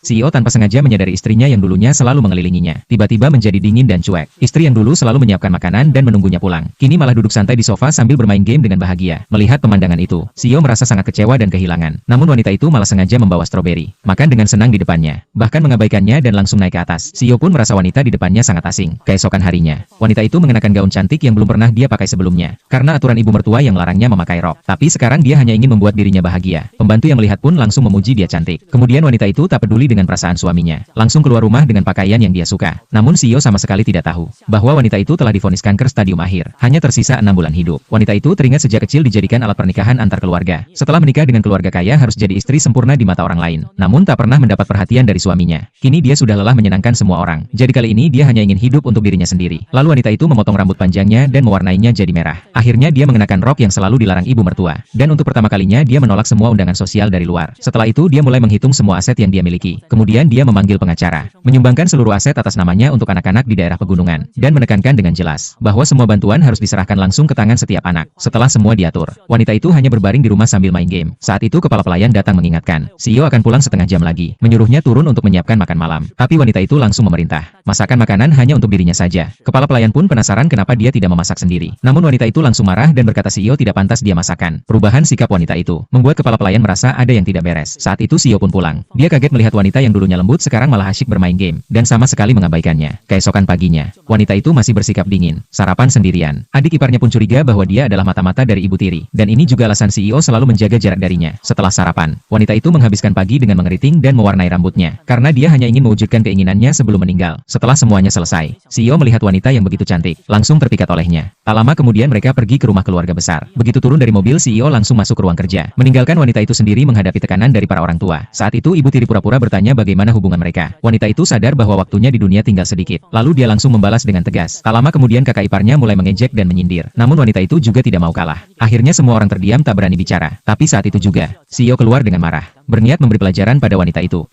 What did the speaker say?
CEO tanpa sengaja menyadari istrinya yang dulunya selalu mengelilinginya, tiba-tiba menjadi dingin dan cuek. Istri yang dulu selalu menyiapkan makanan dan menunggunya pulang, kini malah duduk santai di sofa sambil bermain game dengan bahagia. Melihat pemandangan itu, CEO merasa sangat kecewa dan kehilangan. Namun wanita itu malah sengaja membawa stroberi, makan dengan senang di depannya, bahkan mengabaikannya dan langsung naik ke atas. CEO pun merasa wanita di depannya sangat asing. Keesokan harinya, wanita itu mengenakan gaun cantik yang belum pernah dia pakai sebelumnya, karena aturan ibu mertua yang melarangnya memakai rok. Tapi sekarang dia hanya ingin membuat dirinya bahagia. Pembantu yang melihat pun langsung memuji dia cantik. Kemudian wanita itu tak peduli dengan perasaan suaminya, langsung keluar rumah dengan pakaian yang dia suka. Namun CEO sama sekali tidak tahu bahwa wanita itu telah divonis kanker stadium akhir. Hanya tersisa 6 bulan hidup. Wanita itu teringat sejak kecil dijadikan alat pernikahan antar keluarga. Setelah menikah dengan keluarga kaya harus jadi istri sempurna di mata orang lain. Namun tak pernah mendapat perhatian dari suaminya. Kini dia sudah lelah menyenangkan semua orang. Jadi kali ini dia hanya ingin hidup untuk dirinya sendiri. Lalu wanita itu memotong rambut panjangnya dan mewarnainya jadi merah. Akhirnya dia mengenakan rok yang selalu dilarang ibu mertua. Dan untuk pertama kalinya dia menolak semua undangan sosial dari luar. Setelah itu dia mulai menghitung semua aset yang dia miliki. Kemudian dia memanggil pengacara, menyumbangkan seluruh aset atas namanya untuk anak-anak di daerah pegunungan, dan menekankan dengan jelas bahwa semua bantuan harus diserahkan langsung ke tangan setiap anak. Setelah semua diatur, wanita itu hanya berbaring di rumah sambil main game. Saat itu kepala pelayan datang mengingatkan, CEO akan pulang setengah jam lagi, menyuruhnya turun untuk menyiapkan makan malam. Tapi wanita itu langsung memerintah, masakan makanan hanya untuk dirinya saja. Kepala pelayan pun penasaran kenapa dia tidak memasak sendiri. Namun wanita itu langsung marah dan berkata CEO tidak pantas dia masakan. Perubahan sikap wanita itu membuat kepala pelayan merasa ada yang tidak beres. Saat itu CEO pun pulang. Dia kaget melihat wanita yang dulunya lembut sekarang malah asyik bermain game, dan sama sekali mengabaikannya. Keesokan paginya, wanita itu masih bersikap dingin, sarapan sendirian. Adik iparnya pun curiga bahwa dia adalah mata-mata dari ibu tiri, dan ini juga alasan CEO selalu menjaga jarak darinya. Setelah sarapan, wanita itu menghabiskan pagi dengan mengeriting dan mewarnai rambutnya, karena dia hanya ingin mewujudkan keinginannya sebelum meninggal. Setelah semuanya selesai, CEO melihat wanita yang begitu cantik, langsung terpikat olehnya. Tak lama kemudian mereka pergi ke rumah keluarga besar. Begitu turun dari mobil, CEO langsung masuk ke ruang kerja, meninggalkan wanita itu sendiri menghadapi tekanan dari para orang tua. Saat itu ibu tiri pura-pura bertanya bagaimana hubungan mereka. Wanita itu sadar bahwa waktunya di dunia tinggal sedikit. Lalu dia langsung membalas dengan tegas. Tak lama kemudian kakak iparnya mulai mengejek dan menyindir. Namun wanita itu juga tidak mau kalah. Akhirnya semua orang terdiam tak berani bicara. Tapi saat itu juga, CEO keluar dengan marah, berniat memberi pelajaran pada wanita itu.